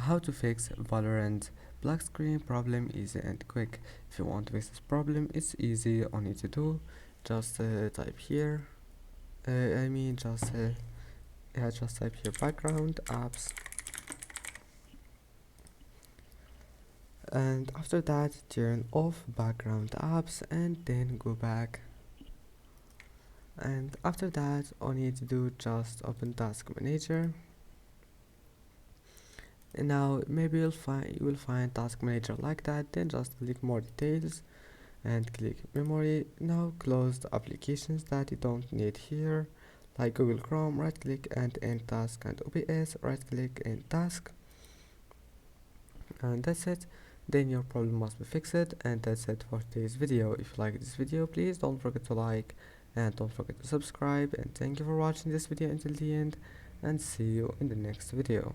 how to fix Valorant black screen problem easy and quick. If you want to fix this problem, it's easy. All you need to do, just type here. Just type here background apps, and after that turn off background apps and then go back. And after that, all you need to do, just open task manager. And now maybe you will find task manager like that. Then just click more details and click memory. Now close the applications that you don't need here, like Google Chrome. Right click and end task, and OBS, right click and task, and that's it. Then your problem must be fixed. And that's it for today's video. If you like this video, please don't forget to like and don't forget to subscribe, and thank you for watching this video until the end, and see you in the next video.